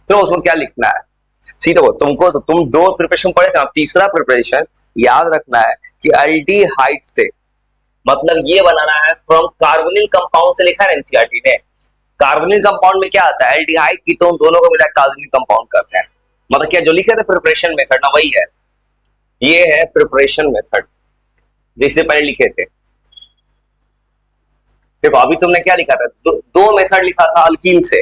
तो उसको क्या लिखना है, सीधा वो तुमको, तो तुम दो प्रिपरेशन पढ़े थे, तीसरा प्रिपरेशन याद रखना है कि एल्डिहाइड से मतलब ये बनाना है फ्रॉम कार्बोनिल कंपाउंड से, लिखा है एनसीईआरटी ने। कार्बोनिल कंपाउंड में क्या आता है, एल्डिहाइड कीटोन दोनों को मिला कार्बोनिल कंपाउंड करते हैं। मतलब क्या जो लिखे थे प्रिपरेशन मेथड ना वही है, ये है प्रिपरेशन मेथड जिससे पहले लिखे थे। देखो अभी तुमने क्या लिखा था, दो मेथड लिखा था अल्कीन से।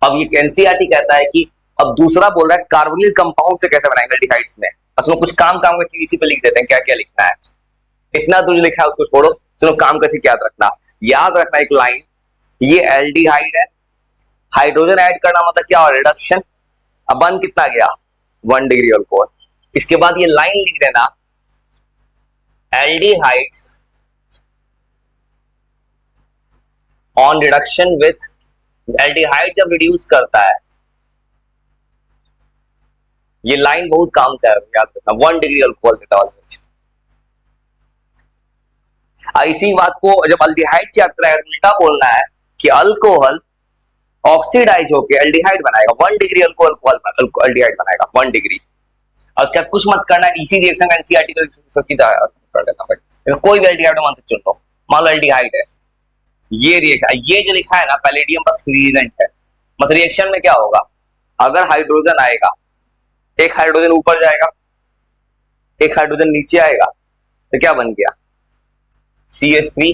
अब ये एनसीईआरटी कहता है कि अब दूसरा बोल रहा है कार्बोनिल कंपाउंड से कैसे बनाएंगे एल्डिहाइड्स में। असल में कुछ काम काम का चीज इसी पे लिख देते हैं क्या क्या लिखना है। इतना तुझे लिखा है उसको छोड़ो, चलो काम कैसे याद रखना। याद रखना एक लाइन, ये एल्डिहाइड है, हाइड्रोजन ऐड करना मतलब क्या हो, रिडक्शन। अब बन कितना गया 1 डिग्री अल्कोहल। इसके बाद ये लाइन लिख देना, aldehydes on reduction with, aldehyde जब रिड्यूस करता है, ये लाइन बहुत काम का है याद रखना, 1 डिग्री अल्कोहल देता है। इसी बात को जब एल्डिहाइड चैप्टर है उल्टा बोलना है कि अल्कोहल ऑक्सीडाइज होकर एल्डिहाइड बनाएगा, 1 डिग्री अल्कोहल एल्डिहाइड बनाएगा 1 डिग्री। और उसके बाद कुछ मत करना, इसी रिएक्शन का एनसीईआरटी को सीधा कर देना भाई। कोई भी एल्डिहाइड मान से चुन लो, मान लो एल्डिहाइड है, ये रिएक्शन, ये जो लिखा है ना पैलेडियम बस रिएजेंट है। मतलब रिएक्शन में क्या होगा, अगर हाइड्रोजन आएगा, एक हाइड्रोजन ऊपर जाएगा, एक हाइड्रोजन नीचे आएगा, तो क्या बन गया CH3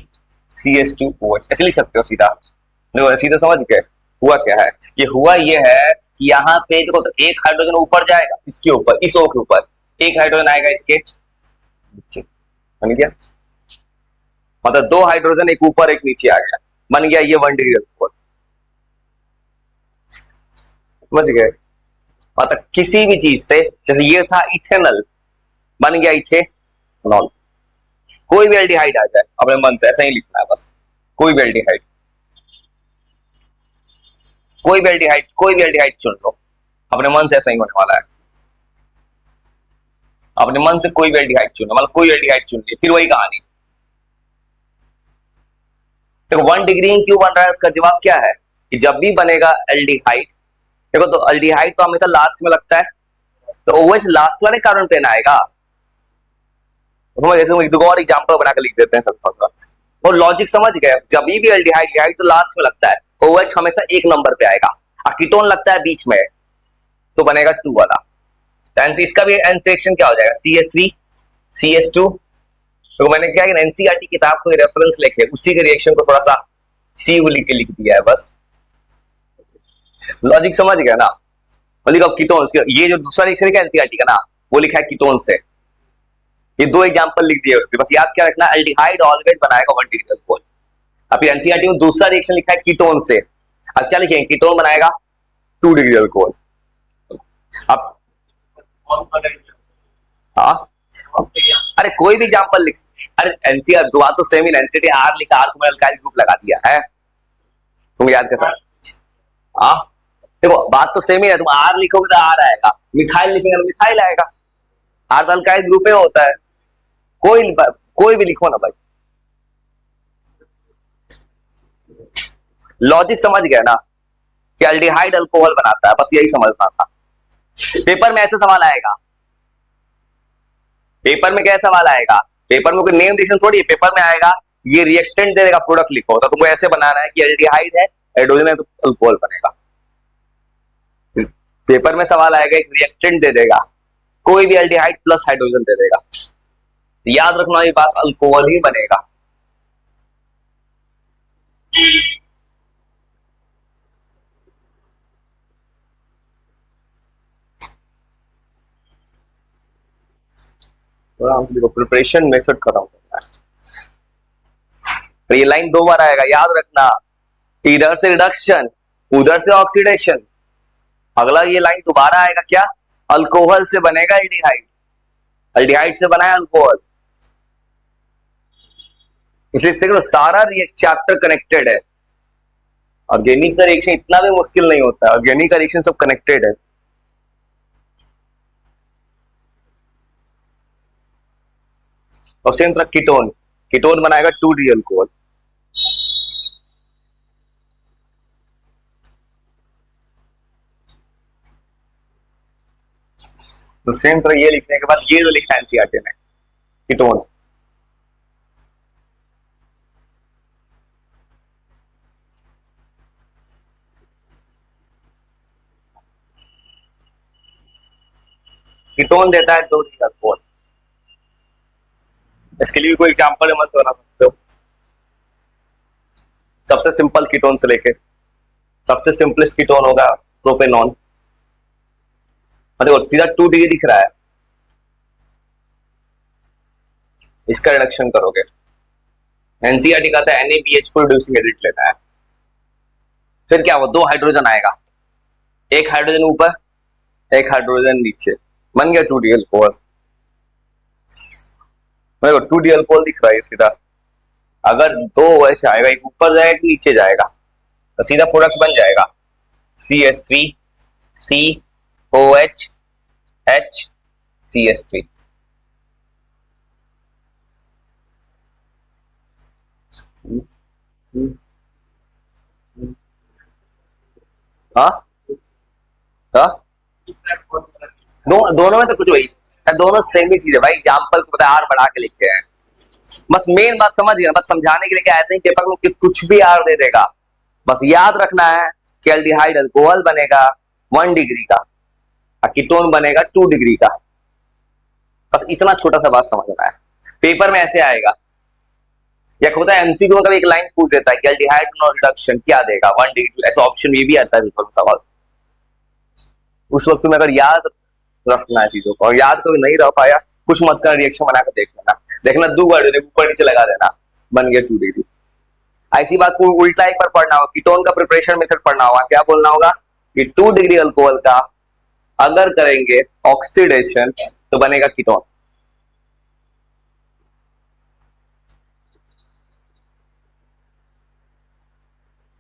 CH2OH, ऐसे लिख सकते हो सीधा। सीधा समझ गए हुआ क्या है, ये हुआ ये है कि यहाँ पे देखो तो एक हाइड्रोजन ऊपर जाएगा इसके ऊपर, इस O के ऊपर, एक हाइड्रोजन आएगा इसके नीचे, बन गया। मतलब 2 हाइड्रोजन एक ऊपर एक नीचे आ गया, बन गया ये 1 डिग्री अल्कोहल। समझ गए। मतलब किसी भी चीज से, जैसे ये था इथेनॉल, बन गया इथेनॉल। कोई भी एल्डिहाइड आ जाए अपने मन से, ऐसा ही लिखना है बस, कोई भी एल्डिहाइड, कोई भी एल्डिहाइड, कोई भी एल्डिहाइड चुन लो, अपने मन से ऐसा ही होने वाला है। अपने मन से कोई भी एल्डिहाइड चुनो, मतलब कोई एल्डिहाइड चुन ली, फिर वही कहानी। देखो 1 डिग्री क्यों बन रहा है, उसका जवाब क्या है कि जब भी बनेगा एल्डिहाइड, देखो तो एल्डिहाइड तो हमेशा लास्ट में लगता है, तो OH लास्ट वाले कार्बन पे ना आएगा। जैसे एक दो और एग्जांपल बनाकर लिख देते हैं सब, और लॉजिक समझ गए। जब भी एल्डिहाइड तो लास्ट में लगता है, OH हमेशा एक नंबर पे आएगा, और कीटोन लगता है बीच में, तो बनेगा 2 वाला। तो इसका भी आंसर रिएक्शन क्या हो जाएगा, CH3 CH2। तो मैंने क्या किया, एनसीईआरटी किताब को रेफरेंस लेके उसी के रिएक्शन को थोड़ा सा CU लिख के लिख दिया है बस। लॉजिक समझ गया ना। मतलब कीटोन्स, ये जो दूसरा रिएक्शन है एनसीईआरटी का ना, वो लिखा है कीटोन से। ये 2 एग्जांपल लिख दिए उसके, बस याद क्या रखना, एल्डिहाइड ऑलवेज बनाएगा 1 डिग्री अल्कोहल। अब एनसीईआरटी में दूसरा रिएक्शन लिखा है कीटोन से, अब क्या लिखेंगे, कीटोन बनाएगा 2 डिग्री अल्कोहल। अब हाँ, अरे कोई भी एग्जांपल लिख, अरे एनसीईआर दुआ तो सेम ही, एनसीईआरटी आर लिखा, आर को अल्काइल ग्रुप लगा दिया है, तुम याद कैसा। हाँ देखो बात तो सेम ही है, तुम आर लिखोगे तो आर आएगा, मिथाइल लिखेंगे तो मिथाइल आएगा, आर तो अल्काइल ग्रुप में होता है। कोई भी लिखो ना भाई, लॉजिक समझ गया ना कि एल्डिहाइड अल्कोहल बनाता है, बस यही समझना था। पेपर में ऐसे सवाल आएगा, पेपर में क्या सवाल आएगा, पेपर में कोई नेम रिएक्शन थोड़ी है, पेपर में आएगा ये रिएक्टेंट दे देगा, प्रोडक्ट लिखो, तो तुमको ऐसे बनाना है कि एल्डिहाइड है, हाइड्रोजन है, तो अल्कोहल बनेगा। पेपर में सवाल आएगा एक रिएक्टेंट दे देगा, कोई भी एल्डिहाइड प्लस हाइड्रोजन दे देगा, याद रखना ये बात, अल्कोहल ही बनेगा। प्रिपरेशन मेथड कर रहा हूं, तो ये लाइन 2 बार आएगा, याद रखना, इधर से रिडक्शन उधर से ऑक्सीडेशन। अगला ये लाइन दोबारा आएगा, क्या, अल्कोहल से बनेगा एल्डिहाइड, एल्डिहाइड से बना है अल्कोहल। इसलिए देखो सारा चैप्टर कनेक्टेड है। ऑर्गेनिक का रिएक्शन इतना भी मुश्किल नहीं होता है, ऑर्गेनिक का रिएक्शन सब कनेक्टेड है। और सेम तरह कीटोन, कीटोन बनाएगा 2D अल्कोहल। तो सेम तरह ये लिखने के बाद ये जो लिखा है एनसीईआरटी ने, कीटोन, कीटोन देता है 2 डिग्री अल्कोहल। इसके लिए भी कोई एग्जांपल मत बना सकते हो। सबसे सिंपल कीटोन से लेके सबसे सिंपलेस्ट कीटोन होगा प्रोपेनॉन। देखो सीधा 2 डिग्री दिख रहा है, इसका रिडक्शन करोगे, एनसीईआरटी कहता है NaBH प्रोड्यूसिंग एसिड लेना है। फिर क्या वो 2 हाइड्रोजन आएगा, एक हाइड्रोजन ऊपर एक हाइड्रोजन नीचे, बन गया 2 डी अल्कोहल। मेरे को 2 डी अल्कोहल दिख रहा है सीधा। अगर 2 वैसे आएगा, एक ऊपर जाएगा एक नीचे जाएगा, तो सीधा प्रोडक्ट बन जाएगा CH3 COH H CH3। हाँ हाँ, दोनों में तो कुछ वही, दोनों सेम ही चीज है भाई। एग्जाम्पल को पता है, आर बढ़ा के लिखे हैं, बस मेन बात समझ गए, बस समझाने के लिए कि ऐसे ही पेपर में कुछ भी आर दे देगा। बस याद रखना है कि एल्डिहाइड अल्कोहल बनेगा 1 डिग्री का, कीटोन बनेगा 2 डिग्री का। बस इतना छोटा सा बात समझना है, पेपर में ऐसे आएगा। या होता है एमसीक्यू में कभी एक लाइन पूछ देता है कि एल्डिहाइड रिडक्शन क्या देगा 1 डिग्री, ऐसा ऑप्शन ये भी आता है पेपर में सवाल। उस वक्त में अगर याद रखना है चीजों को, और याद कभी नहीं रह पाया, कुछ मत कर, रिएक्शन बना कर देख लेना, देखना 2 वर्ड ऊपर नीचे लगा देना, बन गया 2 डिग्री। ऐसी बात को उल्टा एक बार पढ़ना होगा, कीटोन का प्रिपरेशन मेथड पढ़ना होगा। क्या बोलना होगा कि 2 डिग्री अल्कोहल का अगर करेंगे ऑक्सीडेशन तो बनेगा कीटोन।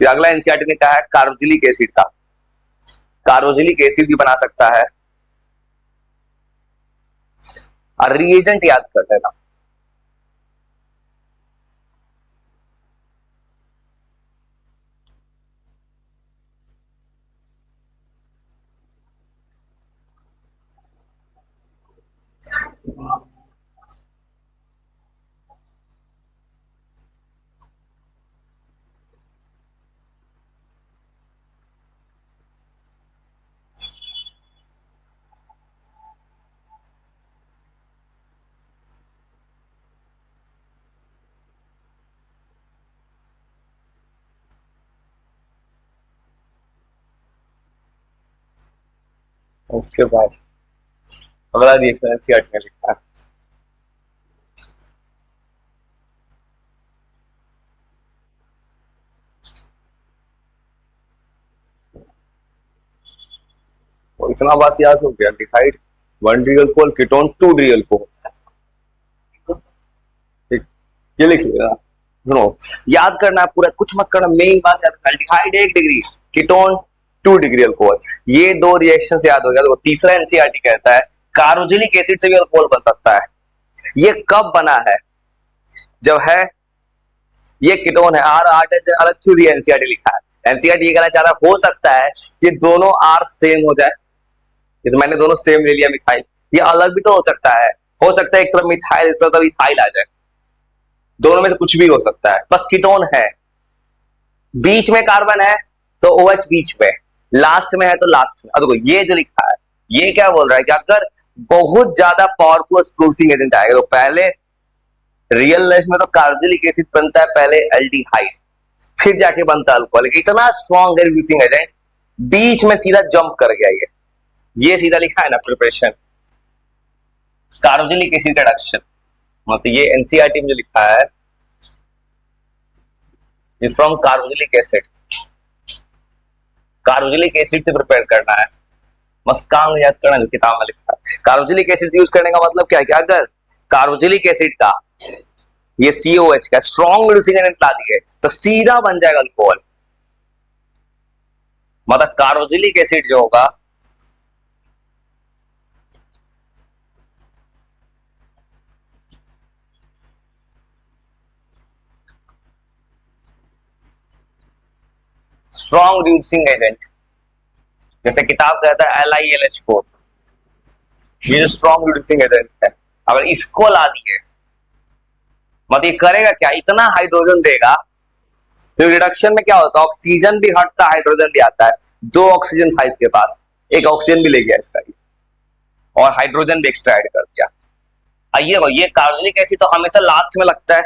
फिर अगला एनसीईआरटी ने कहा है कार्बोक्सिलिक एसिड का, कार्बोक्सिलिक एसिड भी बना सकता है। और रिएजेंट याद कर लेना, उसके बाद अगला रिएक्शन एनसीईआरटी ने लिखा है, तो इतना बात याद हो गया, डिहाइड 1 degree alcohol, ketone 2 degree alcohol. ये लिख लेना, सुनो याद करना है पूरा, कुछ मत करना, मेन बात याद करना, डिहाइड 1 डिग्री, कीटोन 2 डिग्री अल्कोहल, ये 2 रिएक्शन से याद हो गया। तो तीसरा एनसीईआरटी कहता है कार्बोक्सिलिक एसिड से भी अल्कोहल बन सकता है। ये कब बना है, जब है ये कीटोन है, आर आर अलग क्यों दिया एनसीईआरटी लिखा है, एनसीईआरटी ये कहना चाह रहा है हो सकता है ये दोनों आर सेम हो जाए, तो मैंने दोनों सेम ले लिया मिथाइल, ये अलग भी तो हो सकता है, हो सकता है एक तरफ मिथाइल इस तरफ इथाइल आ जाए, दोनों में से कुछ भी हो सकता है, बस कीटोन है। बीच में कार्बन है तो OH बीच में, लास्ट में है तो लास्ट में। अब देखो ये जो लिखा है ये क्या बोल रहा है कि अगर बहुत ज्यादा पावरफुल प्रोड्यूसिंग एजेंट आएगा तो पहले रियल लाइफ में तो कार्बोक्सिलिक एसिड बनता है, पहले एल्डिहाइड, फिर जाके बनता है अल्कोहल। इतना स्ट्रॉन्ग रिड्यूसिंग एजेंट बीच में सीधा जंप कर गया, ये सीधा लिखा है ना प्रिपरेशन कार्बोक्सिलिक एसिड रिडक्शन, मतलब ये एनसीईआरटी में जो लिखा है from carboxylic acid, carboxylic acid से प्रिपेयर करना है, बस काम याद करना जो किताब में लिखा है। कार्बोक्सिलिक एसिड यूज करने का मतलब क्या है कि अगर कार्बोक्सिलिक एसिड का ये COH का स्ट्रॉन्ग रिड्यूसिंग एजेंट ला दिए तो सीधा बन जाएगा अल्कोहल। मतलब कार्बोक्सिलिक एसिड जो होगा स्ट्रॉन्ग रिड्यूसिंग एजेंट, जैसे किताब कहता है LiLH4, ये जो स्ट्रॉन्ग रिड्यूसिंग एजेंट है, अगर इसको ला दिए मतलब ये करेगा क्या, इतना हाइड्रोजन देगा। तो रिडक्शन में क्या होता है, ऑक्सीजन भी हटता है, हाइड्रोजन भी आता है। दो ऑक्सीजन था इसके पास, एक ऑक्सीजन भी ले गया इसका और हाइड्रोजन भी एक्स्ट्रा ऐड कर दिया। ये कार्बोनिक एसिड तो हमेशा लास्ट में लगता है,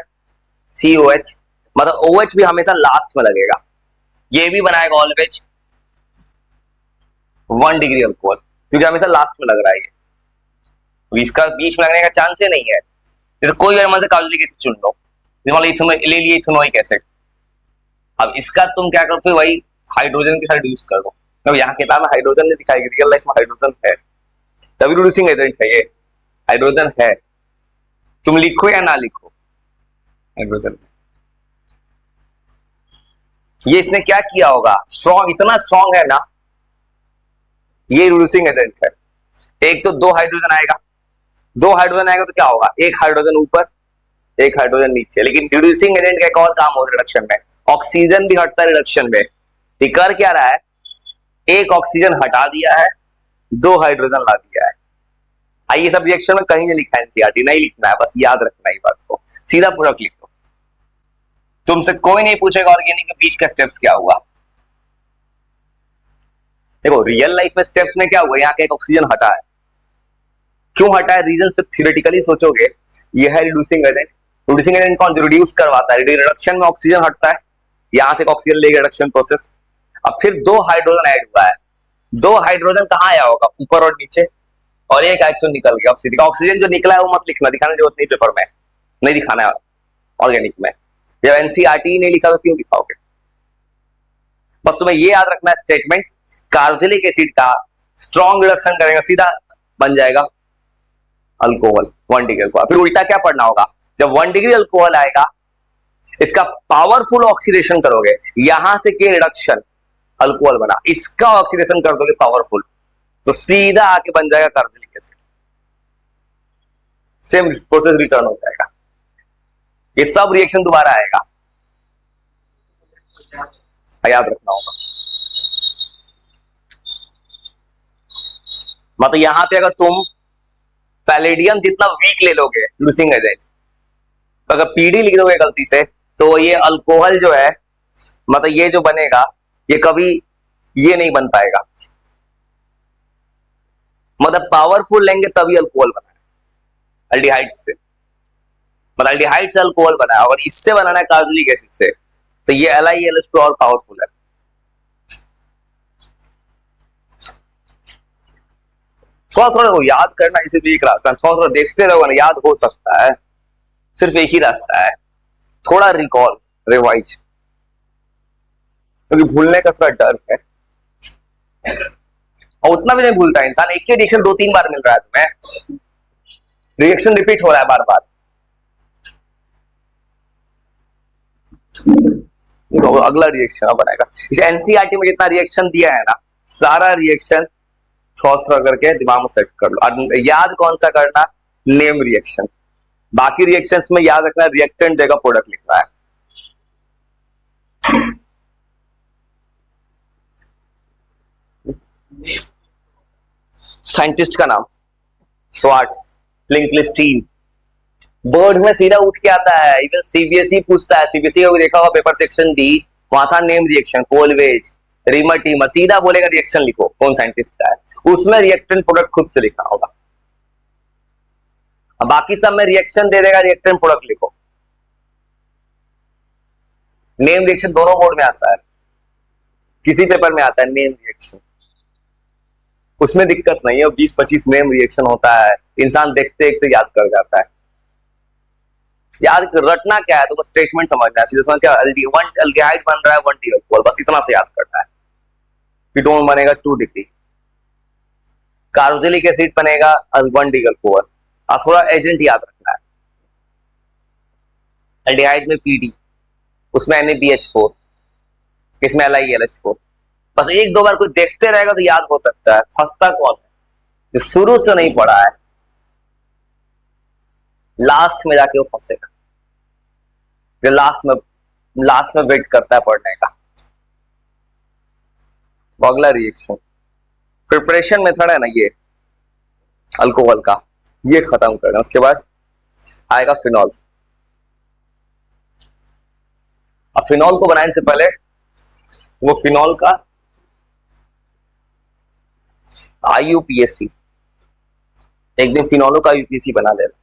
COH, मतलब OH भी हमेशा लास्ट में लगेगा। ये भी बनाएगा ऑलवेज 1 डिग्री अल्कोहल, क्योंकि हमेशा लास्ट में लग रहा है ये, तो इसका बीच में लगने का चांस ही नहीं है। जैसे कोई भी मन से कार्बोनिक एसिड चुन लो, ले लिए इथेनोइक एसिड, अब इसका तुम क्या करते हो, वही हाइड्रोजन के साथ रिड्यूस कर दो। तो यहाँ किताब में हाइड्रोजन नहीं दिखाई, रियल लाइफ में हाइड्रोजन है, तभी रिड्यूसिंग एजेंट है ये, हाइड्रोजन है, तुम लिखो या ना लिखो हाइड्रोजन। ये इसने क्या किया होगा, स्ट्रॉन्ग, इतना स्ट्रॉन्ग है ना ये, रिड्यूसिंग एजेंट है। एक तो दो हाइड्रोजन आएगा, दो हाइड्रोजन आएगा तो क्या होगा, एक हाइड्रोजन ऊपर एक हाइड्रोजन नीचे। लेकिन रिड्यूसिंग एजेंट का एक और काम होता है रिडक्शन में, ऑक्सीजन भी हटता है रिडक्शन में। ये कर क्या रहा है, एक ऑक्सीजन हटा दिया है, दो हाइड्रोजन ला दिया है। आइए सब रिएक्शन में कहीं नहीं लिखा है, एनसीईआरटी नहीं लिखना है, बस याद रखना ही बात को, सीधा प्रोडक्ट लिख दो। तुमसे कोई नहीं पूछेगा ऑर्गेनिक के बीच का स्टेप्स क्या हुआ। देखो रियल लाइफ में स्टेप्स में क्या हुआ, यहाँ का एक ऑक्सीजन हटा है, क्यों हटा है, रीजन सिर्फ थियोरेटिकली सोचोगे, यह है रिड्यूसिंग एजेंट। रिड्यूसिंग एजेंट कौन, जो रिड्यूस करवाता है, रिडक्शन में ऑक्सीजन हटता है, यहां से ऑक्सीजन लेके रिडक्शन प्रोसेस। अब फिर दो हाइड्रोजन ऐड हुआ है, दो हाइड्रोजन कहाँ आया होगा, ऊपर और नीचे, और एक एक्शन निकल गया ऑक्सीजन। ऑक्सीजन जो निकला है वो मत लिखना, दिखाने की जरूरत नहीं, पेपर में नहीं दिखाना है ऑर्गेनिक में। जब एनसीईआरटी नहीं लिखा तो क्यों दिखाओगे, बस तुम्हें ये याद रखना है स्टेटमेंट, कार्बोक्सिलिक एसिड का स्ट्रॉन्ग रिडक्शन करेगा, सीधा बन जाएगा अल्कोहल 1 डिग्री अल्कोहल। फिर उल्टा क्या पढ़ना होगा, जब 1 डिग्री अल्कोहल आएगा, इसका पावरफुल ऑक्सीडेशन करोगे, यहां से के रिडक्शन अल्कोहल बना, इसका ऑक्सीडेशन कर दोगे पावरफुल, तो सीधा आके बन जाएगा carboxylic acid, same process return हो जाएगा। ये सब रिएक्शन दोबारा आएगा, याद रखना होगा। मतलब यहां पे अगर तुम पैलेडियम जितना वीक ले लोगे रिड्यूसिंग एजेंट, तो अगर पीडी लिख दोगे गलती से, तो ये अल्कोहल जो है, मतलब ये जो बनेगा, ये कभी ये नहीं बन पाएगा। मतलब पावरफुल लेंगे तभी अल्कोहल बना है, अल्डिहाइड से, मतलब अल्डिहाइड से अल्कोहल बना है, और इससे बनाना है कार्बोनिक एसिड से, तो ये LiAlH2 और पावरफुल है। थोड़ा थोड़ा वो याद करना, इसे भी एक रास्ता, थोड़ा थोड़ा देखते रहो ना, याद हो सकता है, सिर्फ एक ही रास्ता है, थोड़ा रिकॉल रिवाइज, क्योंकि भूलने का थोड़ा डर है, और उतना भी नहीं भूलता इंसान, एक ही रिएक्शन 2-3 बार मिल रहा है तुम्हें, रिएक्शन रिपीट हो रहा है बार बार, तो अगला रिएक्शन बनाएगा। इस एनसीईआरटी में जितना रिएक्शन दिया है ना, सारा रिएक्शन थोड़ा करके दिमाग में सेट कर लो, और याद कौन सा करना, नेम रिएक्शन। बाकी रिएक्शंस में याद रखना रिएक्टेंट देगा, प्रोडक्ट लिखना है। साइंटिस्ट का नाम स्वार्ट्स, लिंकलिस्टीन, बोर्ड में सीधा उठ के आता है, इवन सीबीएसई पूछता है, सीबीएसई को देखा होगा पेपर सेक्शन डी, वहां था name reaction, Kolbe's, reamer teamer, सीधा बोलेगा रिएक्शन लिखो कौन साइंटिस्ट का है, उसमें रिएक्टेंट प्रोडक्ट खुद से लिखना होगा। अब बाकी सब में रिएक्शन दे देगा, रिएक्टेंट प्रोडक्ट लिखो। नेम रिएक्शन दोनों बोर्ड में आता है, किसी पेपर में आता है नेम रिएक्शन, उसमें दिक्कत नहीं है, 20-25 नेम रिएक्शन होता है, इंसान देखते देखते याद कर जाता है। याद रटना क्या है, तो स्टेटमेंट समझना है, सीधा समझ क्या, अल्डिहाइड बन रहा है 1 डिग्री अल्कोहल, बस इतना से याद करना है। कीटोन बनेगा 2 डिग्री, कार्बोक्सिलिक एसिड बनेगा 1 डिग्री अल्कोहल, और थोड़ा एजेंट याद रखना है, अल्डिहाइड में पीडी, उसमें NaBH4, इसमें LiAlH4, बस 1-2 बार कोई देखते रहेगा तो याद हो सकता है। फंसता कौन है, जो शुरू से नहीं पढ़ा है, लास्ट में जाके वो फंसेगा, जो लास्ट में वेट करता है पढ़ने का। अगला रिएक्शन प्रिपरेशन मेथड है ना, ये अल्कोहल का, ये खत्म करना। उसके बाद आएगा फिनॉल। अब फिनॉल को बनाने से पहले वो फिनॉल का आईयूपीएसी, एक दिन फिनॉलों का यूपीएसी बना लेना।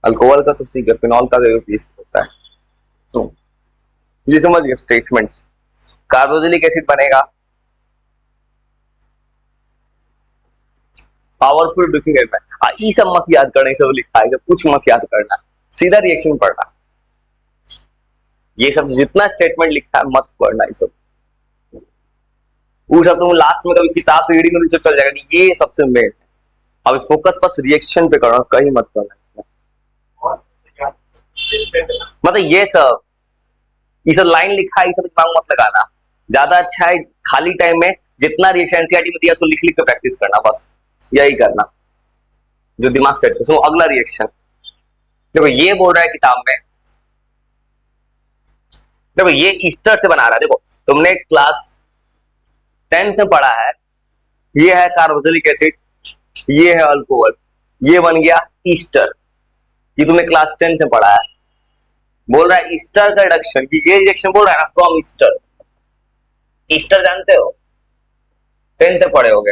अल्कोहल का तो ठीक है, फिनॉल का यूपीएसी होता है। तो ये समझिए स्टेटमेंट्स। कार्बोक्सिलिक एसिड बनेगा पावरफुल डिफिनेट में। ये सब मत याद करना, सब लिखा है, कुछ मत याद करना, सीधा रिएक्शन पढ़ना। ये सब जितना स्टेटमेंट लिखा है मत पढ़ना, ये सब वो सब तुम लास्ट में कभी किताब से रीडिंग में भी चल जाएगा। ये सबसे मेन है। अभी फोकस बस रिएक्शन पे करना, कहीं मत करना मतलब ये सब लाइन लिखा है, ये सब दिमाग मत लगाना। ज्यादा अच्छा है खाली टाइम में जितना रिएक्शन एनसीईआरटी में दिया उसको लिख लिख के प्रैक्टिस करना, बस यही करना जो दिमाग सेट कर। अगला रिएक्शन देखो, ये बोल रहा है किताब में, देखो ये ईस्टर से बना रहा है। देखो तुमने क्लास 10th में पढ़ा है, ये है कार्बोक्सिलिक एसिड, ये है अल्कोहल, ये बन गया ईस्टर। ये तुमने क्लास 10th में पढ़ा है। बोल रहा है ईस्टर का रिडक्शन, ये रिएक्शन बोल रहा है ना फ्रॉम ईस्टर। ईस्टर जानते हो, 10th में पढ़े होगे।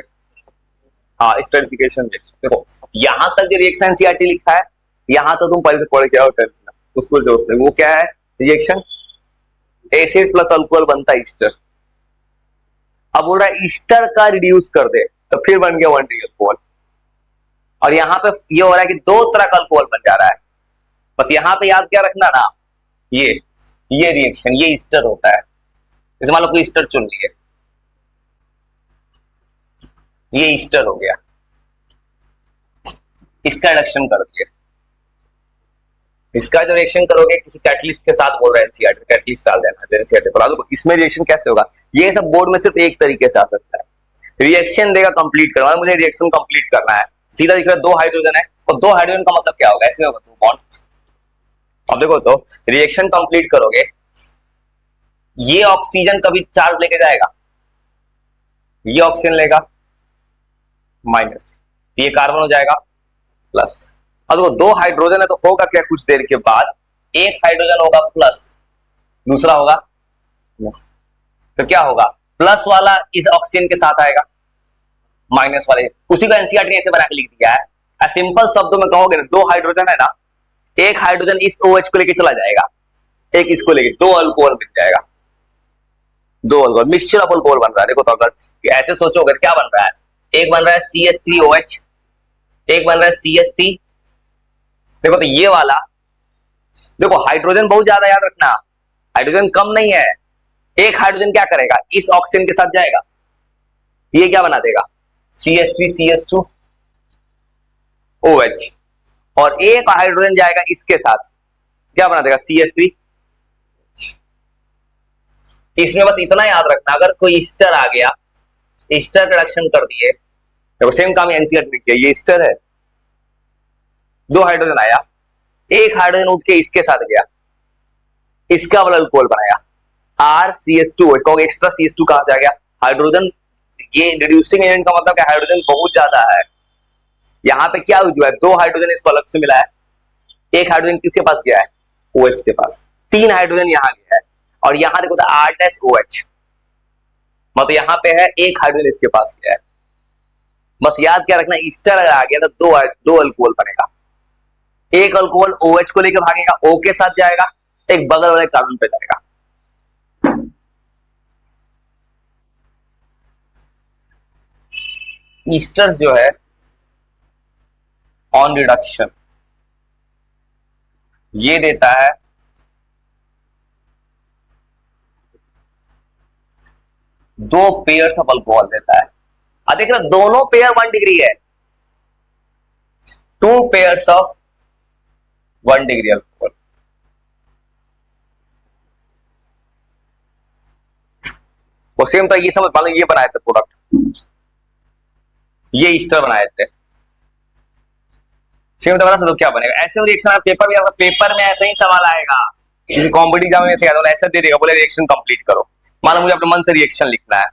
हाँ, स्टरिफिकेशन रिएक्शन। देखो यहां तक जो रिएक्शन एनसीईआरटी लिखा है, यहां तो तुम पहले से पढ़ के आओ 10th में, उसको जो होता है वो क्या है, रिएक्शन एसिड प्लस अल्कोहल बनता है ईस्टर। अब बोल रहा है ईस्टर का रिड्यूस कर दे, तो फिर बन गया 1 डिग्री अल्कोहल। और यहाँ पे ये हो रहा है कि 2 तरह का अल्कोहल बन जा रहा है। बस यहाँ पे याद क्या रखना ना, ये रिएक्शन, ये ईस्टर होता है। जैसे मान लो कोई ईस्टर चुन लिए, ये ईस्टर हो गया, इसका रिडक्शन कर दिए। इसका जो रिएक्शन करोगे किसी कैटलिस्ट के साथ, बोल रहे हैं एनसीईआरटी, कैटलिस्ट डाल देना एनसीईआरटी पढ़ा दो। इसमें रिएक्शन कैसे होगा, ये सब बोर्ड में सिर्फ एक तरीके से आ सकता है। रिएक्शन देगा कंप्लीट करना, मुझे रिएक्शन कंप्लीट करना है, सीधा दिख रहा है 2 हाइड्रोजन है, और 2 हाइड्रोजन का मतलब क्या होगा, ऐसे होगा तुम बॉन्ड। अब देखो तो रिएक्शन कंप्लीट करोगे, ये ऑक्सीजन कभी चार्ज लेके जाएगा, ये ऑक्सीजन लेगा माइनस, ये कार्बन हो जाएगा प्लस। अब देखो 2 हाइड्रोजन है तो होगा क्या, कुछ देर के बाद एक हाइड्रोजन होगा प्लस, दूसरा होगा माइनस। तो क्या होगा, प्लस वाला इस ऑक्सीजन के साथ आएगा, माइनस वाले, उसी को एनसीईआरटी ने ऐसे बना के लिख दिया है। सिंपल शब्दों में कहोगे ना, 2 हाइड्रोजन है ना, एक हाइड्रोजन इस OH को लेके चला जाएगा, एक इसको लेके, 2 अल्कोहल मिल जाएगा, 2 अल्कोहल, मिक्सचर ऑफ अल्कोहल बन रहा है। देखो तो अगर ऐसे सोचोगे क्या बन रहा है, एक बन रहा है CH3OH, एक बन रहा है CH3। देखो तो ये वाला, देखो हाइड्रोजन बहुत ज्यादा याद रखना, हाइड्रोजन कम नहीं है। एक हाइड्रोजन क्या करेगा, इस ऑक्सीजन के साथ जाएगा, ये क्या बना देगा, CH3CH2OH, और एक हाइड्रोजन जाएगा इसके साथ, क्या बना देगा, CH3। इसमें बस इतना याद रखना, अगर कोई ईस्टर आ गया, ईस्टर रिडक्शन कर दिए, देखो सेम काम एनसीईआरटी ने किया, ये ईस्टर है, 2 हाइड्रोजन आया, एक हाइड्रोजन उठ के इसके साथ गया, इसका वाला अल्कोहल बनाया RCH2, कहोगे एक्स्ट्रा CH2 कहां से आ गया, हाइड्रोजन, ये रिड्यूसिंग एजेंट का मतलब क्या, हाइड्रोजन बहुत ज्यादा है। यहां पे क्या हुआ है, 2 हाइड्रोजन इसको अलग से मिला है, एक हाइड्रोजन किसके पास गया है, OH के पास, 3 हाइड्रोजन यहां गया है, और यहां देखो तो R-OH, मतलब यहां पे है एक हाइड्रोजन इसके पास गया है। बस याद क्या रखना, ईस्टर अगर आ गया तो 2 अल्कोहल बनेगा, एक अल्कोहल OH को लेकर भागेगा, O के साथ जाएगा, एक बगल वाले कार्बन पे जाएगा। ईस्टर जो है ऑन रिडक्शन, ये देता है 2 पेयर्स ऑफ अल्कोहल देता है। अब देख रहे दोनों पेयर 1 डिग्री है, 2 पेयर्स ऑफ 1 डिग्री अल्कोहल। वो सेम था, ये समझ पा लो, ये बनाए थे प्रोडक्ट, ये ईस्टर बनाए थे, सेम तो बता सकते क्या बनेगा। ऐसे रिएक्शन पेपर में, पेपर में ऐसे ही सवाल आएगा, किसी कॉम्पिटिटिव एग्जाम में ऐसा दे देगा, बोले रिएक्शन कंप्लीट करो। मान लो मुझे अपने मन से रिएक्शन लिखना है,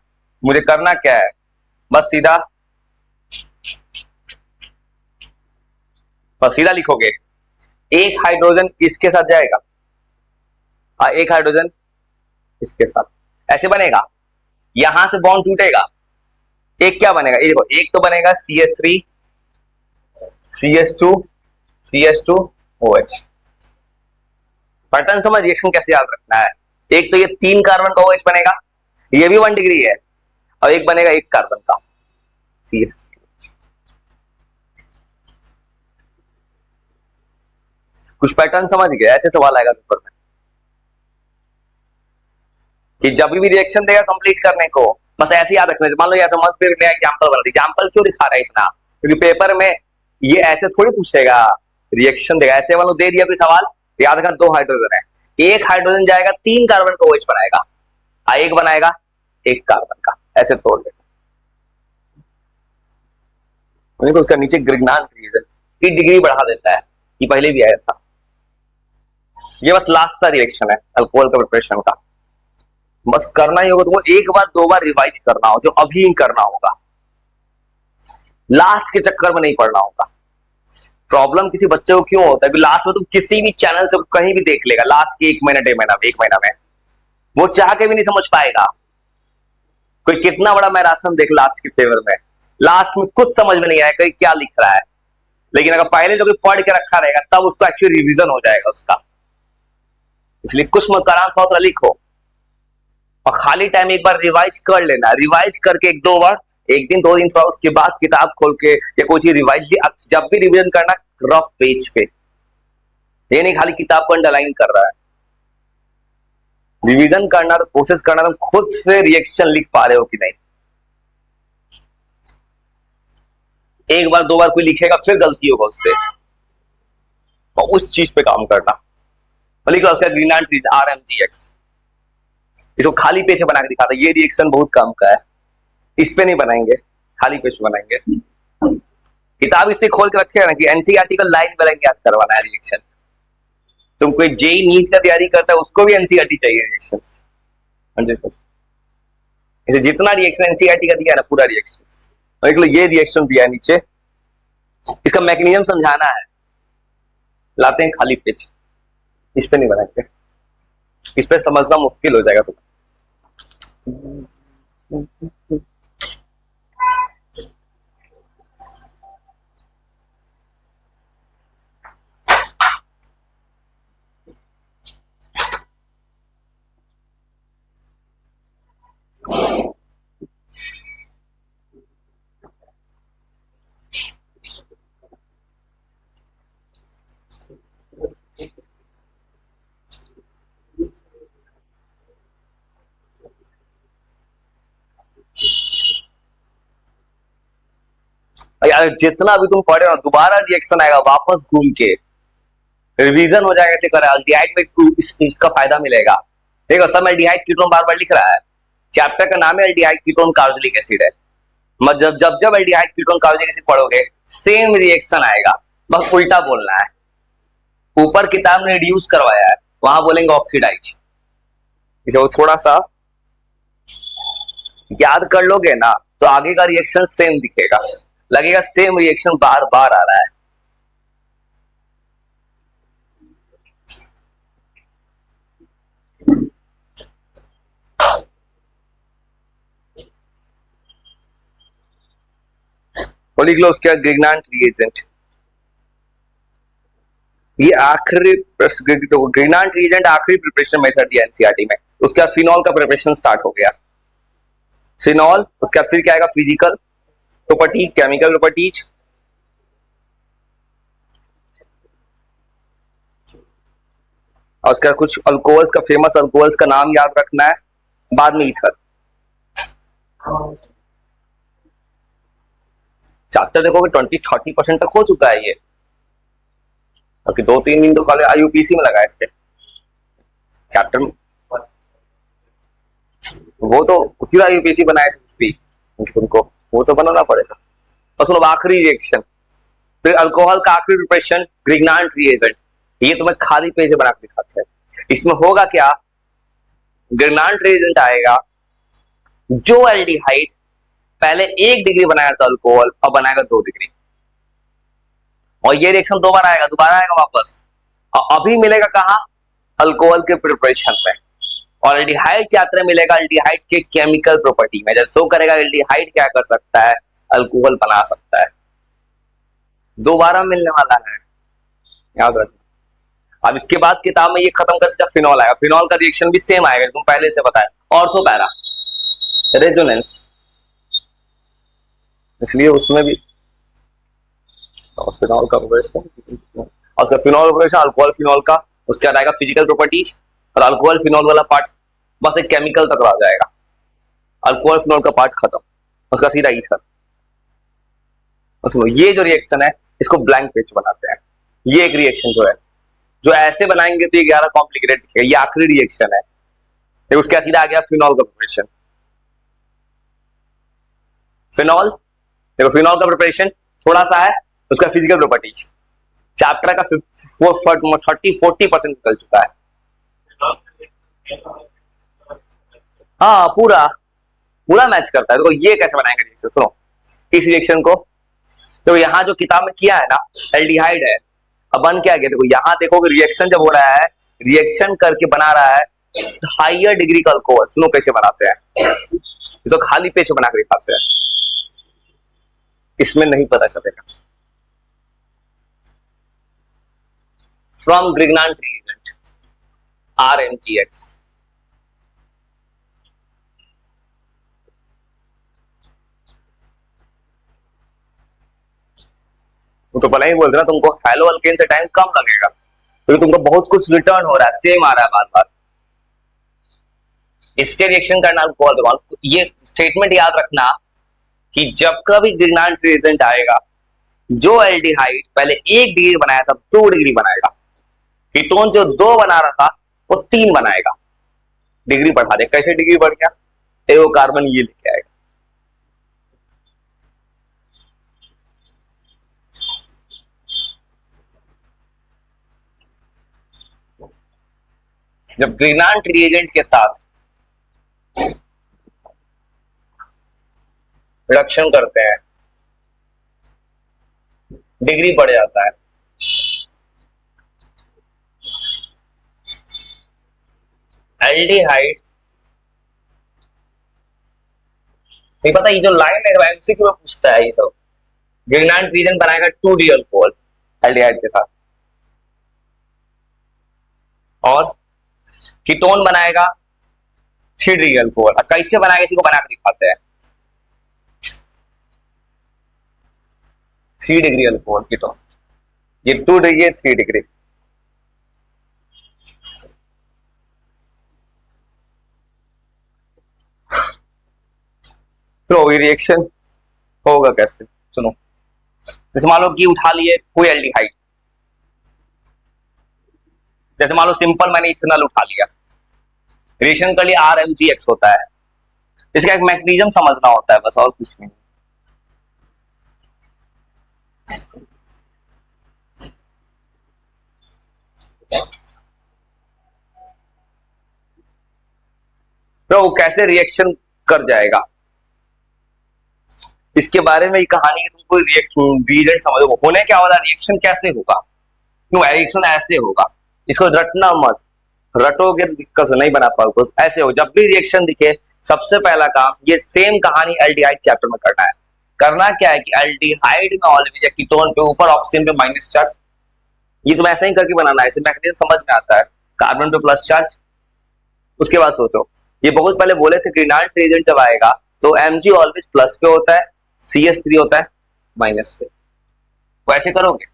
मुझे करना क्या है, बस सीधा बस सीधा लिखोगे, एक हाइड्रोजन इसके साथ जाएगा, एक हाइड्रोजन इसके साथ, ऐसे बनेगा, यहां से बॉन्ड टूटेगा, एक क्या बनेगा, ये देखो, एक तो बनेगा CH3 CH2 CH2 OH। Pattern समझ, रिएक्शन कैसे याद रखना है। एक तो ये 3 कार्बन का OH बनेगा, ये भी 1 डिग्री है, और एक बनेगा 1 कार्बन का CH3। कुछ पैटर्न समझ गए, ऐसे सवाल आएगा पेपर में कि जब भी रिएक्शन देगा कंप्लीट करने को, बस ऐसे याद रखना। मान लो ऐसा मस्त फिर नया एग्जांपल बना, एग्जांपल क्यों दिखा रहा है इतना, क्योंकि पेपर में ये ऐसे थोड़ी पूछेगा, रिएक्शन देगा ऐसे। मान लो दे दिया कोई सवाल, याद रखना 2 हाइड्रोजन है, एक हाइड्रोजन जाएगा 3 कार्बन का OH बनाएगा, एक बनाएगा 1 कार्बन का, ऐसे तोड़ लेगा। उसका नीचे ग्रिग्नान रीजन की डिग्री बढ़ा देता है, ये पहले भी आया था। ये बस लास्ट सा रिएक्शन है अल्कोहल का प्रिपरेशन का, बस करना ही होगा तुमको, एक बार 2 बार रिवाइज करना हो, जो अभी करना होगा, लास्ट के चक्कर में नहीं पड़ना होगा। प्रॉब्लम किसी बच्चे को क्यों होता है कि लास्ट में तुम किसी भी चैनल से कहीं भी देख लेगा, लास्ट के 1 महीना 1.5 महीना में वो चाह के भी नहीं समझ पाएगा। कोई कितना बड़ा मैराथन देख लास्ट के फेवर में, लास्ट में कुछ समझ में नहीं आएगा क्या लिख रहा है, लेकिन अगर पहले जो पढ़ के रखा रहेगा तब उसको एक्चुअली रिवीजन हो जाएगा उसका। इसलिए कुछ मकारान सौत्र लिखो और खाली टाइम एक बार रिवाइज कर लेना, रिवाइज करके 1-2 बार, 1 दिन 2 दिन, थोड़ा उसके बाद किताब खोल के या कोई चीज रिवाइज, जब भी रिवीजन करना रफ पेज पे, ये नहीं खाली किताब को अंडरलाइन कर रहा है। रिवीजन करना तो कोशिश करना तुम खुद से रिएक्शन लिख पा रहे हो कि नहीं। एक बार 2 बार कोई लिखेगा फिर गलती होगा उससे, और उस चीज पे काम करना। ग्रीनलैंड RMGX, इसको खाली पेज पे बना के दिखाता, ये रिएक्शन बहुत काम का है, इस पे नहीं बनाएंगे, खाली पेज पे बनाएंगे। किताब इसलिए खोल के रखे है ना कि NCERT का लाइन बाय लाइन याद करवाना है रिएक्शन। तुम कोई JEE नीट का तैयारी करता है उसको भी NCERT चाहिए रिएक्शंस 100%। इसे जितना रिएक्शन NCERT का दिया ना पूरा रिएक्शन, और ये रिएक्शन दिया नीचे, इसका मैकेनिज्म समझाना है, लाते हैं खाली पेज, इस पे नहीं बनाएंगे, इस पे समझना मुश्किल हो जाएगा तुम्हें। यार जितना भी तुम पढ़े हो दोबारा रिएक्शन आएगा वापस घूम के, रिवीजन हो जाएगा, ऐसे करें एल्डिहाइड में इसका फायदा मिलेगा। देखो सब एल्डिहाइड कीटोन बार बार लिख रहा है, चैप्टर का नाम है एल्डिहाइड कीटोन कार्बोक्सिलिक एसिड है, जब जब जब एल्डिहाइड कीटोन कार्बोक्सिलिक एसिड पढ़ोगे सेम रिएक्शन आएगा, बस उल्टा बोलना है। ऊपर किताब ने रिड्यूस करवाया है, वहां बोलेंगे ऑक्सीडाइज। इसे वो थोड़ा सा याद कर लोगे ना तो आगे का रिएक्शन सेम दिखेगा, लगेगा सेम रिएक्शन बार बार आ रहा है। लिख लो उसके ग्रिग्नान रिएजेंट, ये आखिरी ग्रिग्नान रिएजेंट आखिरी प्रिपरेशन मेथड दिया एनसीईआरटी में। उसके बाद फिनॉल का प्रिपरेशन स्टार्ट हो गया, फिनॉल, उसके बाद फिर क्या आएगा फिजिकल प्रॉपर्टी, केमिकल प्रॉपर्टीज, और उसका कुछ अल्कोहल्स का, फेमस अल्कोहल्स का नाम याद रखना है, बाद में ईथर। चैप्टर देखोगे 20-30% तक हो चुका है ये, क्योंकि 2-3 दिन तो कल IUPAC में लगा है इसके चैप्टर में, वो तो उसी IUPAC बनाया था तुमको, वो तो बनाना पड़ेगा। और सुनो आखिरी रिएक्शन, फिर अल्कोहल का आखिरी प्रिपरेशन ग्रिग्नान रिएजेंट, ये तुम्हें खाली पेज बना के दिखाते हैं। इसमें होगा क्या, ग्रिग्नान रिएजेंट आएगा, जो एल्डिहाइड पहले 1 डिग्री बनाया था अल्कोहल अब बनाएगा 2 डिग्री, और ये रिएक्शन दोबारा आएगा वापस, और अभी मिलेगा कहाँ, अल्कोहल के प्रिपरेशन में। और एल्डिहाइड चैप्टर में मिलेगा एल्डिहाइड के केमिकल प्रॉपर्टी में, जब शो करेगा एल्डिहाइड क्या कर सकता है, अल्कोहल बना सकता है। दोबारा मिलने वाला है, याद रखना। अब इसके बाद किताब में ये खत्म कर सकता, फिनॉल आएगा। फिनॉल का रिएक्शन भी सेम आएगा, तुम पहले से बताया, ऑर्थो पैरा रेजोनेंस, इसलिए उसमें भी फिनॉल का प्रिपरेशन, और उसका फिनॉल प्रिपरेशन अल्कोहल फिनॉल का, उसके बाद आएगा फिजिकल प्रॉपर्टीज, और अल्कोहल फिनॉल वाला पार्ट बस एक केमिकल तक रह जाएगा। अल्कोहल फिनॉल का पार्ट खत्म, उसका सीधा ईथर। सुनो, ये जो रिएक्शन है इसको ब्लैंक पेज बनाते हैं। ये एक रिएक्शन जो है, जो ऐसे बनाएंगे तो ये 11 कॉम्प्लिकेटेड दिखेगा। ये आखिरी रिएक्शन है, तो उसका सीधा आ गया फिनॉल का प्रिपरेशन। फिनॉल, देखो फिनॉल का प्रिपरेशन थोड़ा सा है, उसका फिजिकल प्रॉपर्टीज चैप्टर का 30-40% निकल चुका है। हाँ, पूरा पूरा मैच करता है। देखो ये कैसे बनाएंगे रिएक्शन, सुनो इस रिएक्शन को। तो यहाँ जो किताब में किया है ना, एल्डिहाइड है, अब बन क्या गया, देखो यहाँ देखोगे रिएक्शन जब हो रहा है, रिएक्शन करके बना रहा है हाइयर डिग्री का अल्कोहल। सुनो कैसे बनाते हैं, इसको खाली पेज बना कर दिखाते हैं, इसमें नहीं पता चलेगा। फ्रॉम ग्रिग्नान रिएजेंट RMGX, तो भले ही बोलते ना तुमको हेलो अल्केन से टाइम कम लगेगा, क्योंकि तुमको बहुत कुछ रिटर्न हो रहा है, सेम आ रहा है बार बार। इसके रिएक्शन करना अल्कोहल, ये स्टेटमेंट याद रखना कि जब कभी ग्रिग्नान रिएजेंट आएगा, जो एल्डिहाइड पहले 1 डिग्री बनाया था 2 डिग्री बनाएगा, कीटोन जो 2 बना रहा था वो 3 बनाएगा, डिग्री बढ़ा दे। कैसे डिग्री बढ़ गया, एगो कार्बन ये लेके आएगा। जब ग्रिग्नान रिएजेंट के साथ रिडक्शन करते हैं, डिग्री बढ़ जाता है। एल्डिहाइड नहीं पता, ये जो लाइन है एमसीक्यू में पूछता है, ये सब ग्रिग्नान रिएजेंट बनाएगा 2D अल्कोहल एल्डिहाइड के साथ, और कीटोन बनाएगा 3D अल्कोहल। कैसे बनाएगा इसी को बना के दिखाते हैं। 3 डिग्री अल्कोहल कीटोन, ये 2 डिग्री, ये 3 डिग्री। तो ये रिएक्शन होगा कैसे, सुनो। जैसे मान लो कि उठा लिए कोई एल्डिहाइड, जैसे मान लो सिंपल मैंने इथेनॉल उठा लिया, रिएक्शन कर लिया RMGX होता है। इसका एक मैकेनिज्म समझना होता है बस, और कुछ नहीं। तो वो कैसे रिएक्शन कर जाएगा, इसके बारे में ये कहानी है। तुमको रिएजेंट समझो, होने क्या वाला, रिएक्शन कैसे होगा, क्यों रिएक्शन ऐसे होगा, इसको रटना मत, रटोगे तो दिक्कत नहीं बना पाओगे। ऐसे हो, जब भी रिएक्शन दिखे सबसे पहला काम, ये सेम कहानी एल्डिहाइड चैप्टर में करना है। करना क्या है कि एल्डिहाइड में ऑलवेज कीटोन पे ऊपर ऑक्सीजन पे माइनस चार्ज, ये तुम ऐसा ही करके बनाना है, इससे मैकेनिज्म समझ में आता है। कार्बन पे प्लस चार्ज, उसके बाद सोचो, ये बहुत पहले बोले थे ग्रिग्नान रिएजेंट जब आएगा तो Mg ऑलवेज प्लस पे होता है, CH3 होता है माइनस पे। तो ऐसे करोगे,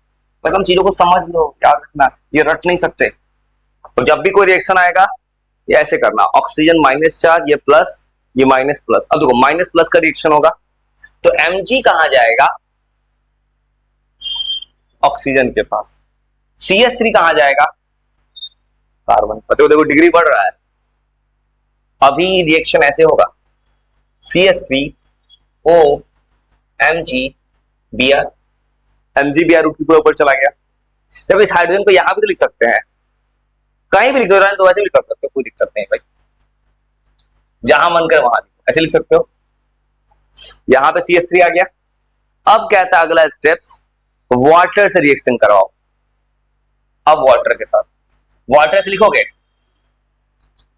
मतलब चीजों को समझ लो, याद रखना, ये रट नहीं सकते। तो जब भी कोई रिएक्शन आएगा ये ऐसे करना, ऑक्सीजन माइनस चार्ज, ये प्लस, ये माइनस प्लस। अब देखो माइनस प्लस का रिएक्शन होगा तो Mg कहां जाएगा, ऑक्सीजन के पास। CH3 कहां जाएगा, कार्बन पर। तो देखो डिग्री बढ़ रहा है, अभी रिएक्शन ऐसे होगा, CH3O MgBr, MgBr के ऊपर चला गया। जब इस हाइड्रोजन को यहां भी तो लिख सकते हैं, कहीं भी लिख दो, तो वैसे भी कर सकते हो, कोई दिक्कत नहीं भाई, जहां मन करे वहां ऐसे लिख सकते हो। यहां पे CH3 आ गया। अब कहता है अगला स्टेप्स, वाटर से रिएक्शन करवाओ। अब वाटर के साथ, वाटर से लिखोगे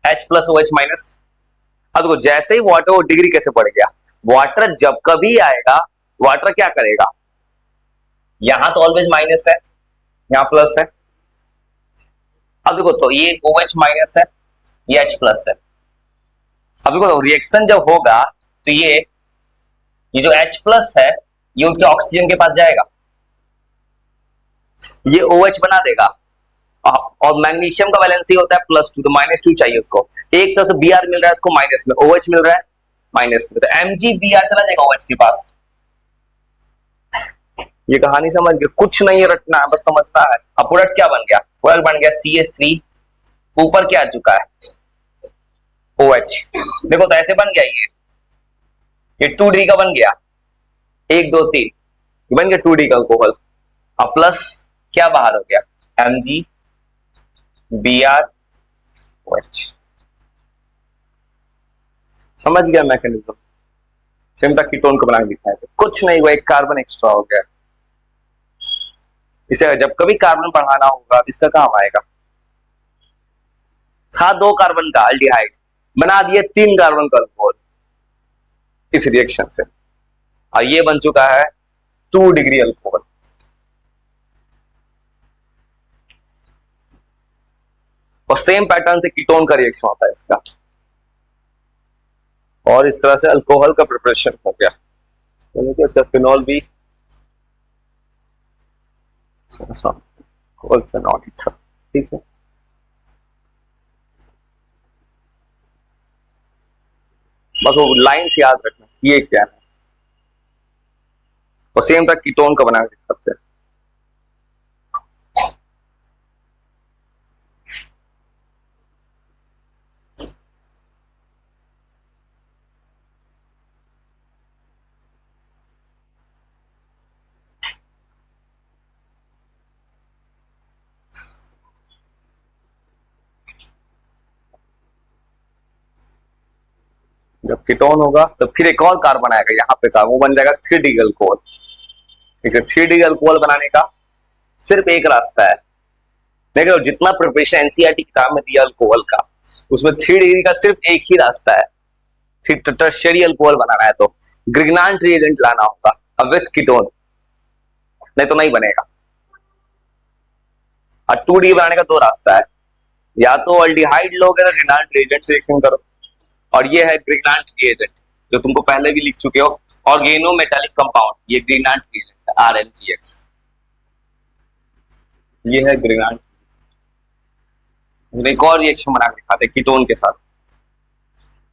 H प्लस OH माइनस। अब देखो जैसे ही वाटर, वो डिग्री कैसे बढ़ गया, वाटर जब कभी आएगा वाटर क्या करेगा, यहां तो ऑलवेज माइनस है, यहां प्लस है। अब देखो तो ये OH माइनस है, ये H प्लस है। अब देखो रिएक्शन जब होगा तो ये जो H प्लस है ये उनके ऑक्सीजन के पास जाएगा, ये OH बना देगा। और मैग्नीशियम का वैलेंसी होता है +2, तो -2 चाहिए उसको। एक तरह से Br मिल रहा है इसको माइनस में, OH मिल रहा है माइनस में, तो MgBr चला जाएगा OH के पास। ये कहानी समझ गए, कुछ नहीं रटना है, बस समझना है। अब प्रोडक्ट क्या बन गया, प्रोडक्ट बन गया CH3, ऊपर क्या आ चुका है OH। देखो तो ऐसे बन गया, ये 2D का बन गया, 1 2 3 बन गया 2D का अल्कोहल। अब प्लस क्या बाहर हो गया, MgBrOH। समझ गया मैकेनिज्म। सेम तक कीटोन को बना के दिखाया था, कुछ नहीं हुआ, एक कार्बन एक्स्ट्रा हो गया। इसे जब कभी कार्बन बढ़ाना होगा तो इसका काम आएगा। था 2 कार्बन का अल्डिहाइड, बना दिए 3 कार्बन का अल्कोहल इस रिएक्शन से, और ये बन चुका है 2 डिग्री अल्कोहल। और सेम पैटर्न से कीटोन का रिएक्शन होता है इसका, और इस तरह से अल्कोहल का प्रिपरेशन हो गया। तो इसका फिनॉल भी फिनॉल, ठीक है। बस वो लाइन से याद रखना ये क्या है, और सेम तक कीटोन का बना के सकते हैं। जब कीटोन होगा तो फिर एक और कार्बन आएगा यहाँ पे का, वो बन जाएगा 3D अल्कोहल। इसे 3D अल्कोहल बनाने का सिर्फ एक रास्ता है। देखो जितना प्रिपरेशन एनसीईआरटी किताब में दिया अल्कोहल का, उसमें 3 डिग्री का सिर्फ एक ही रास्ता है। फिर टर्शियरी अल्कोहल बनाना है तो ग्रिग्नांट रिएजेंट लाना होगा विथ कीटोन, नहीं तो नहीं बनेगा। और 2D बनाने का 2 रास्ता है, या तो अल्डिहाइड लोगे तो ग्रिग्नांट रिएजेंट से रिएक्शन करो, और ये है ग्रिग्नांट रिएजेंट जो तुमको पहले भी लिख चुके हो, ऑर्गेनोमेटालिक कंपाउंड, ये ग्रिग्नांट रिएजेंट है RMGX, ये है ग्रिग्नांट। एक और रिएक्शन बना के दिखाते कीटोन के साथ,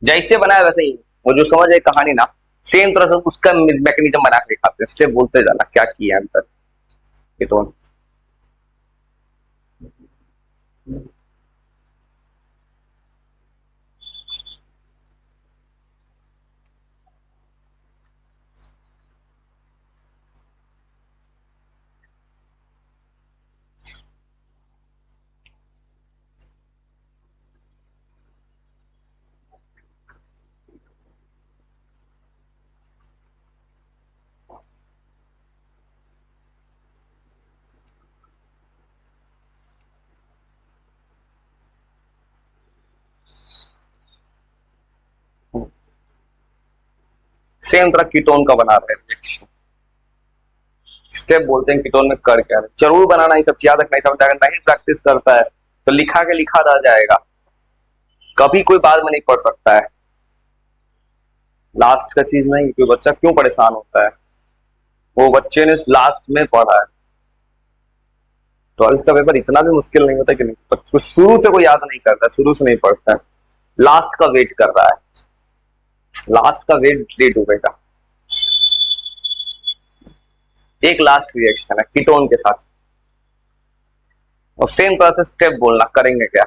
जैसे बनाया वैसे ही, वो जो समझ है कहानी ना, सेम तरह से उसका मैकेनिज्म बना के दिखाते हैं। स्टेप बोलते जाना क्या किया अंतर कीटोन। सेम तरह कीटोन का बना रहे हैं, स्टेप बोलते हैं कीटोन में कर क्या है। जरूर बनाना, ही सब याद रखना, समझ आएगा। नहीं प्रैक्टिस करता है तो लिखा के लिखा रह जाएगा, कभी कोई बाद में नहीं पढ़ सकता है। लास्ट का चीज नहीं, कोई बच्चा क्यों परेशान होता है, वो बच्चे ने लास्ट में पढ़ा है। 12th का पेपर इतना भी मुश्किल नहीं होता कि नहीं, शुरू से कोई याद नहीं करता, शुरू से नहीं पढ़ता है, लास्ट का वेट कर रहा है, लास्ट का वेट लेट होगा। एक लास्ट रिएक्शन है कीटोन के साथ, और सेम तरह से स्टेप बोलना, करेंगे क्या।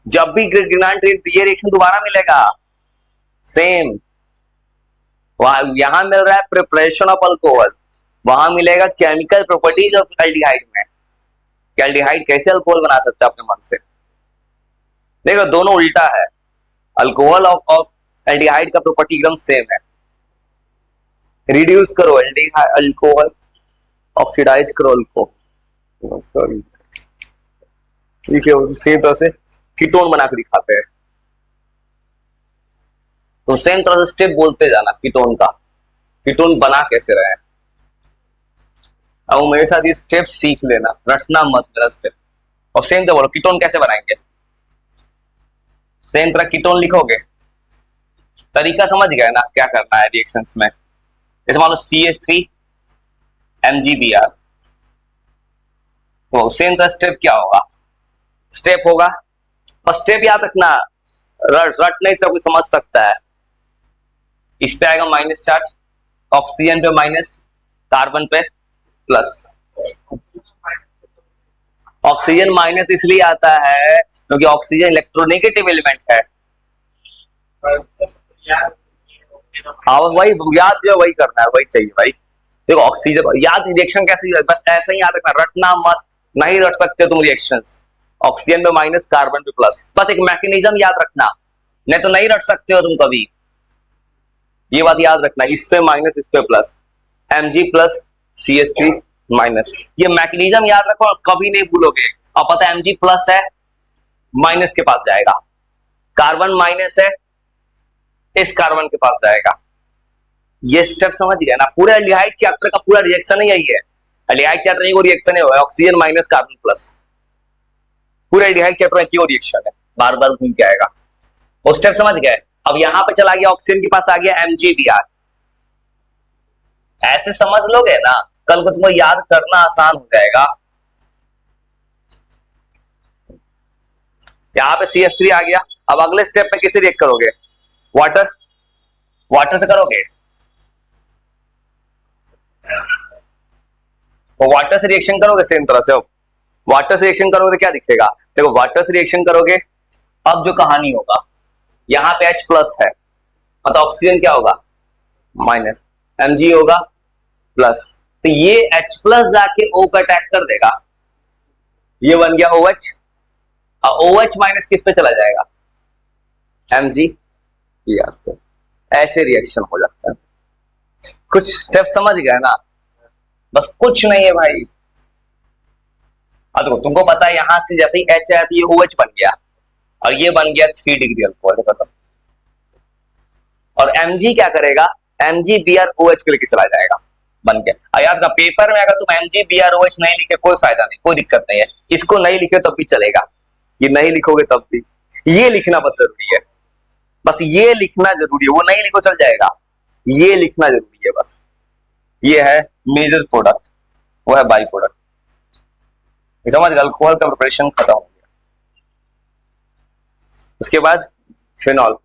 जब भी ग्रिग्नांट ये रिएक्शन दोबारा मिलेगा, सेम वहां यहां मिल रहा है प्रिपरेशन ऑफ अल्कोहल, वहां मिलेगा केमिकल प्रॉपर्टीज ऑफ एल्डिहाइड में, एल्डिहाइड कैसे अल्कोहल बना सकता है अपने मन से। देखो दोनों उल्टा है, अल्कोहल ऑफ एल्डिहाइड का प्रॉपर्टी एकदम सेम है। रिड्यूस करो अल्कोहल, ऑक्सीडाइज करो अल्कोहल, ठीक है। सेम तरह से कीटोन बना के दिखाते हैं, तो सेम तरह से स्टेप बोलते जाना कीटोन का, कीटोन बना कैसे रहे। अब मेरे साथ ये स्टेप सीख लेना, रटना मत मेरा स्टेप। और सेम तो बोलो कीटोन कैसे बनाएंगे, सेम तरह कीटोन लिखोगे, तरीका समझ गए ना क्या करना है रिएक्शंस में। जैसे मान लो CH3 MgBr, तो सेम तरह स्टेप क्या होगा, स्टेप होगा, बस स्टेप याद रखना, रटने से कोई समझ सकता है। इस पे आएगा माइनस चार्ज, ऑक्सीजन पे माइनस, कार्बन पे प्लस। ऑक्सीजन माइनस इसलिए आता है क्योंकि ऑक्सीजन इलेक्ट्रोनेगेटिव एलिमेंट है। हाँ वही याद जो वही करना है, वही चाहिए भाई। देखो ऑक्सीजन याद, रिएक्शन कैसे, बस ऐसा ही याद रखना, रटना मत, नहीं रट सकते तुम रिएक्शंस। ऑक्सीजन पे माइनस, कार्बन पे प्लस, बस एक मैकेनिज्म याद रखना, नहीं तो नहीं रट सकते हो तुम कभी। ये बात याद रखना, इस पे माइनस इस पे plus, Mg plus CH3 minus, ये मैकेनिज्म याद रखो और कभी नहीं भूलोगे। अब पता है Mg प्लस है, माइनस के पास जाएगा, कार्बन माइनस है, इस कार्बन के पास जाएगा। ये स्टेप समझ गया ना, पूरे एल्डिहाइड चैप्टर का पूरा रिएक्शन ही यही है। एल्डिहाइड चैप्टर में रिएक्शन है ऑक्सीजन माइनस कार्बन प्लस, पूरे एल्डिहाइड चैप्टर में क्यों रिएक्शन है, बार बार घूम के आएगा। वो स्टेप समझ गए। अब यहां पे चला गया, ऑक्सीजन के पास आ गया MgBr, ऐसे समझ लोगे ना, कल को तुमको याद करना आसान हो जाएगा। यहां पे CH3 आ गया, अब अगले स्टेप में किसे रिएक्ट करोगे, वाटर, वाटर से करोगे, तो वाटर से रिएक्शन करोगे सेम तरह से। वाटर से रिएक्शन करोगे तो क्या दिखेगा, देखो वाटर से रिएक्शन करोगे, अब जो कहानी होगा, यहां पे H प्लस है, मतलब ऑक्सीजन क्या होगा माइनस, Mg होगा प्लस, तो ये H प्लस जाके O का अटैक कर देगा, ये बन गया OH, और OH माइनस किस पे चला जाएगा, MgBr। ऐसे रिएक्शन हो जाता है। कुछ स्टेप समझ गए ना, बस कुछ नहीं है भाई। अब देखो तुमको पता है यहां से जैसे ही H आया तो ये OH बन गया, और ये बन गया 3 डिग्री अल्कोहल, देखो। और Mg क्या करेगा, MgBr OH के लेके चला जाएगा, बन गया। और याद रखना पेपर में अगर तुम MgBr OH नहीं लिखे कोई फायदा नहीं, कोई दिक्कत नहीं है, इसको नहीं लिखे तब भी चलेगा, ये नहीं लिखोगे तब भी, ये लिखना बस जरूरी है, बस ये लिखना जरूरी है, वो नहीं लिखो चल जाएगा, ये लिखना जरूरी है बस। ये है मेजर प्रोडक्ट, वो है बाई प्रोडक्ट। समझ गए, अल्कोहल का प्रिपरेशन खत्म हो गया। उसके बाद फिनॉल,